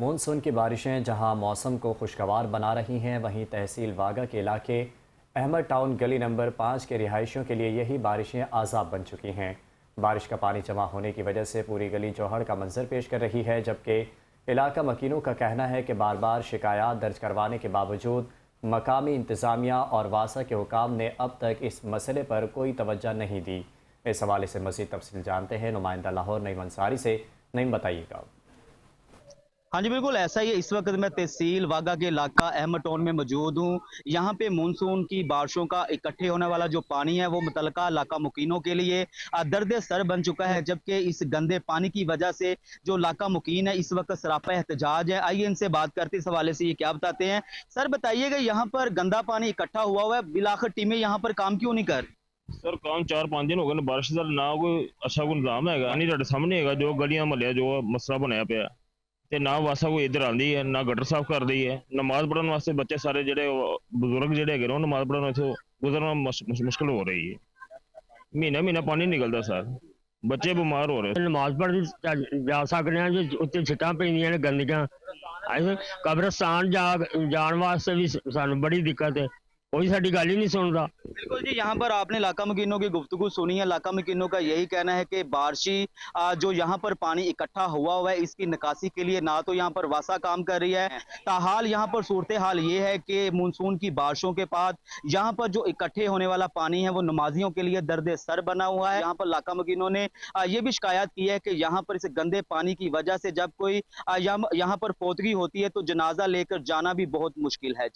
Monsoon की बारिशें जहां मौसम को खुशगवार बना रही हैं, वहीं तहसील वागा के इलाके अहमद टाउन गली नंबर 5 के रिहायशियों के लिए यही बारिशें आज़ाब बन चुकी हैं। बारिश का पानी जमा होने की वजह से पूरी गली चौहड़ का मंजर पेश कर रही है, जबकि इलाका मकीनों का कहना है कि बार बार शिकायत दर्ज करवाने के बावजूद मकामी इंतज़ामिया और वासा के हुकाम ने अब तक इस मसले पर कोई तवज्जो नहीं दी। इस हवाले से मज़ीद तफसील जानते हैं नुमाइंदा लाहौर नईम अंसारी से। नईम, बताइएगा। हाँ जी, बिल्कुल ऐसा ही है। इस वक्त मैं तहसील वागा के इलाका अहमद टाउन में मौजूद हूँ। यहाँ पे मानसून की बारिशों का इकट्ठे होने वाला जो पानी है वो मुतलका इलाका मुकीनों के लिए दर्द सर बन चुका है, जबकि इस गंदे पानी की वजह से जो इलाका मुकीन है इस वक्त सरापा एहतजाज है। आइए इनसे बात करते इस हवाले से ये क्या बताते हैं। सर बताइएगा, यहाँ पर गंदा पानी इकट्ठा हुआ है, बिलाखिर टीमें यहाँ पर काम क्यों नहीं कर? सर काम 4-5 दिन हो गए ने बारिश ਦਾ ਨਾ ਕੋਈ ਅੱਛਾ ਕੋਈ ਨਿਜ਼ਾਮ ਹੈਗਾ ਪਾਣੀ ਤੁਹਾਡੇ ਸਾਹਮਣੇ ਹੈਗਾ ਜੋ ਗਲੀਆਂ ਮਹੱਲਿਆਂ ਜੋ ਮਸਲਾ ਬਣਿਆ ਪਿਆ ਤੇ ਨਾ ਵਾਸਾ ਕੋਈ ਇੱਧਰ ਆਂਦੀ ਹੈ ਨਾ ਗਟਰ ਸਾਫ਼ ਕਰਦੀ ਹੈ ਨਮਾਜ਼ ਪੜਨ ਵਾਸਤੇ ਬੱਚੇ ਸਾਰੇ ਜਿਹੜੇ ਬਜ਼ੁਰਗ ਜਿਹੜੇ ਹੈਗੇ ਨੇ ਉਹ ਨਮਾਜ਼ ਪੜਨ ਵਾਸਤੇ ਗੁਜ਼ਰਨਾ ਮੁਸ਼ਕਲ ਹੋ ਰਹੀ ਹੈ ਮਹੀਨਾ ਮਹੀਨਾ ਪਾਣੀ ਨਿਕਲਦਾ ਸਰ ਬੱਚੇ ਬਿਮਾਰ ਹੋ ਰਹੇ ਨਮਾਜ਼ ਪੜ੍ਹਨ ਜਾ ਸਕਦੇ ਹਾਂ ਜੀ, ਉੱਤੇ ਛਿੱਟਾਂ ਪੈਂਦੀਆਂ ਨੇ ਗੰਦੀਆਂ। ਅਸੀਂ ਕਬਰਸਤਾਨ ਜਾਣ ਵਾਸਤੇ ਵੀ ਸਾਨੂੰ ਬੜੀ ਦਿੱਕਤ है, कोई साडी गल ही नहीं सुनता। बिल्कुल जी, यहाँ पर आपने इलाका मकीनों की गुफ्तगू सुनी है। इलाका मकीनों का यही कहना है कि बारिशी जो यहाँ पर पानी इकट्ठा हुआ है इसकी निकासी के लिए ना तो यहाँ पर वासा काम कर रही है। ताहाल यहाँ पर सूरत हाल ये है कि मानसून की बारिशों के बाद यहाँ पर जो इकट्ठे होने वाला पानी है वो नमाजियों के लिए दर्द सर बना हुआ है। यहाँ पर इलाका मकीनों ने ये भी शिकायत की है कि यहाँ पर इस गंदे पानी की वजह से जब कोई यहाँ पर फौतगी होती है तो जनाजा लेकर जाना भी बहुत मुश्किल है।